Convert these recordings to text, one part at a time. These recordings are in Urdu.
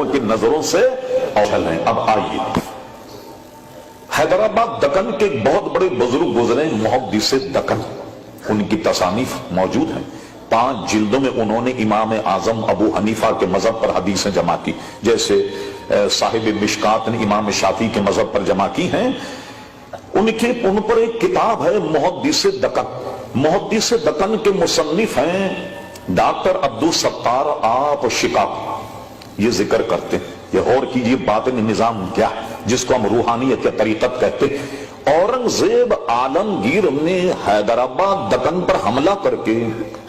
لوگوں کی نظروں سے اوجھل ہیں۔ اب آئیے، حیدرآباد دکن کے بہت بڑے بزرگ گزرے محدث دکن، ان کی تصانیف موجود ہیں۔ 5 جلدوں میں انہوں نے امام اعظم ابو حنیفہ کے مذہب پر حدیثیں جمع کی، جیسے صاحب مشکات نے امام شافعی کے مذہب پر جمع کی ہیں۔ ان پر ایک کتاب ہے محدث دکن۔ محدث دکن کے مصنف ہیں ڈاکٹر عبدالستار آپ شکاف۔ یہ ذکر کرتے ہیں، یہ غور کیجئے باطنی نظام کیا ہے جس کو ہم روحانیت یا طریقت کہتے ہیں۔ اورنگزیب عالمگیر نے حیدرآباد دکن پر حملہ کر کے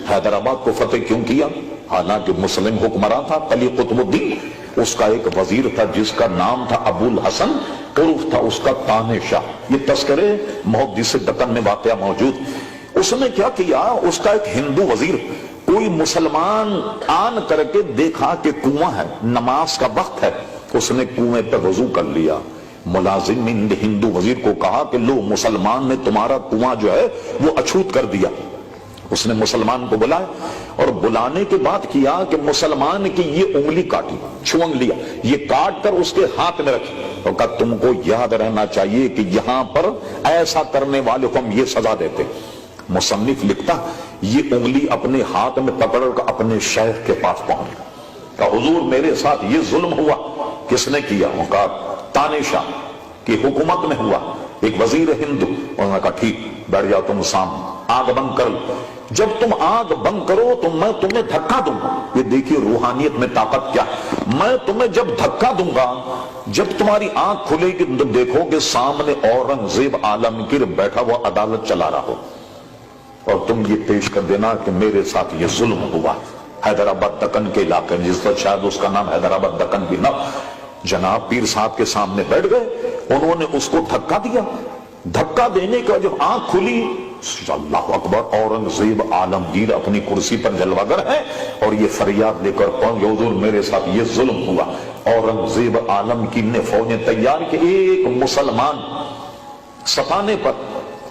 حیدرآباد کو فتح کیوں کیا؟ حالانکہ مسلم حکمراں تھا قلی قطب الدین، اس کا ایک وزیر تھا جس کا نام تھا ابو الحسن، عرف تھا اس کا تانع شاہ۔ یہ تذکرے محدث دکن میں واقعہ موجود۔ اس نے کیا کیا، اس کا ایک ہندو وزیر کوئی مسلمان آن کر کے دیکھا کہ کنواں ہے، نماز کا وقت ہے، اس نے کنویں پہ وضو کر لیا۔ ملازم ہندو وزیر کو کہا کہ لو مسلمان نے تمہارا کنواں جو ہے وہ اچھوت کر دیا۔ اس نے مسلمان کو بلایا اور بلانے کے بعد کیا کہ مسلمان کی یہ انگلی کاٹی، چھوانگ لیا، یہ کاٹ کر اس کے ہاتھ میں رکھی اور کہا تم کو یاد رہنا چاہیے کہ یہاں پر ایسا کرنے والے کو ہم یہ سزا دیتے۔ مصنف لکھتا یہ انگلی اپنے ہاتھ میں پکڑ کر اپنے شیخ کے پاس پہنچ کہا حضور میرے ساتھ یہ ظلم ہوا۔ کس نے کیا؟ وہ کہا تانع شاہ کی حکومت میں ہوا، ایک وزیر ہندو۔ انہوں نے کہا ٹھیک، بیٹھ جاؤ تم سامنے، آنکھ بند کر لو، جب تم آنکھ بند کرو تو میں تمہیں دھکا دوں گا۔ یہ دیکھیے روحانیت میں طاقت کیا ہے۔ میں تمہیں جب دھکا دوں گا، جب تمہاری آنکھ کھلے گی تو دیکھو کہ سامنے اورنگزیب عالمگیر بیٹھا ہوا عدالت چلا رہا ہو، اور تم یہ پیش کر دینا کہ میرے ساتھ یہ ظلم ہوا۔ حیدرآباد دکن کے علاقے میں، جس وقت شاید اس کا نام حیدرآباد دکن بھی نہ، جناب پیر صاحب کے سامنے بیٹھ گئے، انہوں نے اس کو دھکا دیا۔ دھکا دینے کا جب آنکھ کھلی، اللہ اکبر، اورنگزیب عالمگیر اپنی کرسی پر جلوگر ہے اور یہ فریاد لے کر پہنچ حضور میرے ساتھ یہ ظلم ہوا۔ اورنگزیب عالمگیر نے فوجیں تیار کہ ایک مسلمان ستانے پر،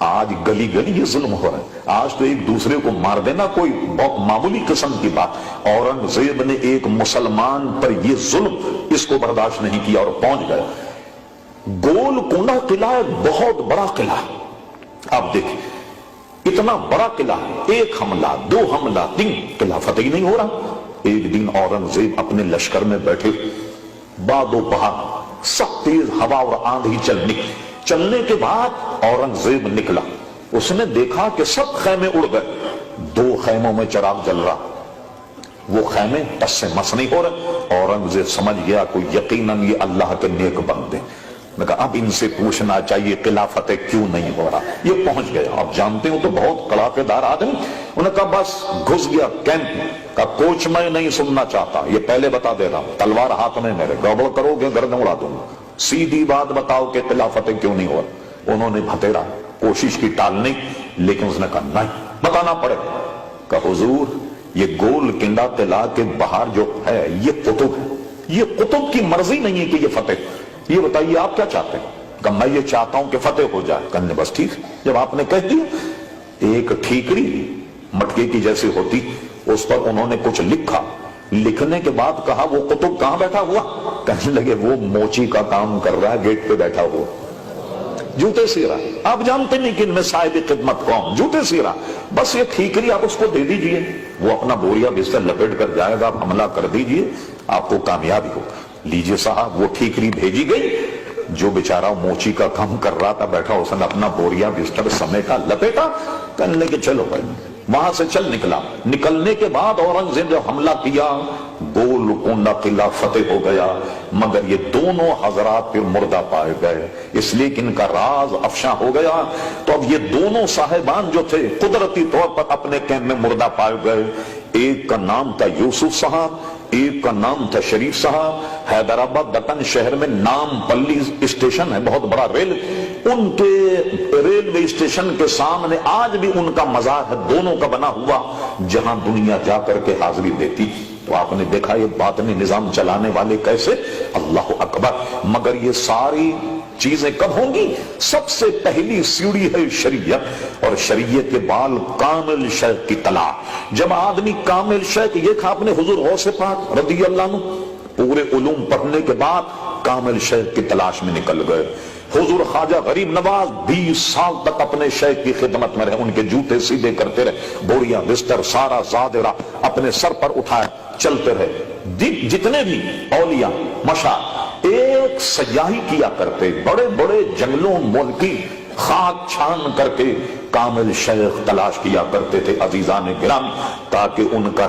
آج گلی گلی یہ ظلم ہو رہا ہے، آج تو ایک دوسرے کو مار دینا کوئی بہت معمولی قسم کی بات۔ اورنگزیب نے ایک مسلمان پر یہ ظلم، اس کو برداشت نہیں کیا اور پہنچ گیا۔ گولکنڈہ قلعہ ایک بہت بڑا قلعہ، آپ دیکھیں اتنا بڑا قلعہ، ایک حملہ، 2 حملہ، 3 قلعہ فتح ہی نہیں ہو رہا۔ ایک دن اورنگزیب اپنے لشکر میں بیٹھے، باد و بہار، سخت تیز ہوا اور آندھی چلنے کے بعد اورنگزیب نکلا۔ اس نے دیکھا کہ سب خیمے اڑ گئے، 2 خیموں میں چراغ جل رہا، وہ خیمے ٹس سے مس نہیں ہو رہے۔ اورنگزیب سمجھ گیا کوئی یقیناً یہ اللہ کے نیک بندے، میں کہا اب ان سے پوچھنا چاہیے قلعہ فتح کیوں نہیں ہو رہا۔ یہ پہنچ گیا، آپ جانتے ہو تو بہت کڑاکے دار آدمی، انہوں نے کہا بس گھس گیا کیمپ میں، کہا کوچ میں نہیں سننا چاہتا، یہ پہلے بتا دے رہا ہوں، تلوار ہاتھ میں میرے، گڑبڑ کرو گے گردن اڑا دوں گا، سیدھی بات بتاؤ کہ قلعہ فتح کیوں نہیں ہوا۔ انہوں نے بھتیرا کوشش کی ٹالنے، لیکن اس نے کہا نہیں بتانا پڑے گا۔ کہا حضور یہ گولکنڈہ قلعہ کے باہر جو ہے یہ قطب ہے، یہ قطب کی مرضی نہیں ہے کہ یہ فتح، یہ بتائیے آپ کیا چاہتے ہیں؟ کہ میں یہ چاہتا ہوں کہ فتح ہو جائے۔ کہنے بس ٹھیک، جب آپ نے کہہ دیا، ایک ٹھیکری مٹکے کی جیسی ہوتی، اس پر انہوں نے کچھ لکھا، لکھنے کے بعد کہا وہ قطب کہاں بیٹھا ہوا؟ کہنے لگے وہ موچی کا کام کر رہا ہے، گیٹ پہ بیٹھا ہوا، جوتے سی رہا۔ آپ جانتے نہیں کہ ان میں صاحب خدمت کون، جوتے سی رہا، بس یہ ٹھیکری آپ اس کو دے دیجئے، وہ اپنا بوریا بستر لپیٹ کر جائے گا، آپ حملہ کر دیجئے، آپ کو کامیابی ہو۔ لیجئے صاحب، وہ ٹھیکری بھیجی گئی، جو بیچارہ موچی کا کام کر رہا تھا بیٹھا، اس نے اپنا بوریا بستر سمیٹا، لپیٹا، کہنے لگے چلو بھائی، وہاں سے چل نکلا۔ نکلنے کے بعد اورنگزیب جب حملہ کیا، گولکنڈہ قلعہ فتح ہو گیا، مگر یہ دونوں حضرات پھر مردہ پائے گئے، اس لیے کہ ان کا راز افشاں ہو گیا۔ تو اب یہ دونوں صاحبان جو تھے قدرتی طور پر اپنے کیمپ میں مردہ پائے گئے۔ ایک کا نام تھا یوسف صاحب، ایک کا نام تھا شریف صاحب۔ حیدرآباد دکن شہر میں نام پلی اسٹیشن ہے، بہت بڑا ریل، ان کے ریلوے اسٹیشن کے سامنے آج بھی ان کا مزار ہے، دونوں کا بنا ہوا، جہاں دنیا جا کر کے حاضری دیتی۔ تو آپ نے دیکھا یہ باطنی نظام چلانے والے کیسے، اللہ اکبر۔ مگر یہ ساری چیزیں کب ہوں گی؟ سب سے پہلی سیڑھی ہے شریعت، اور شریعت کے بال کامل شیخ کی طلاق۔ جب آدمی کامل شیخ، یہ کھا اپنے حضور غوث پاک رضی اللہ عنہ، پورے علوم پڑھنے کے بعد کامل شیخ کی تلاش میں نکل گئے. حضور خواجہ غریب نواز 20 سال تک اپنے شیخ کی خدمت میں رہے, ان کے جوتے سیدھے کرتے رہے, بوریاں بستر سارا زادرہ اپنے سر پر اٹھائے چلتے رہے. جتنے بھی اولیاء مشائخ ایک سیاحی کیا کرتے, بڑے بڑے جنگلوں ملکی خاک چھان کر کے کامل شیخ تلاش کیا کرتے تھے عزیزان گرامی, تاکہ ان کا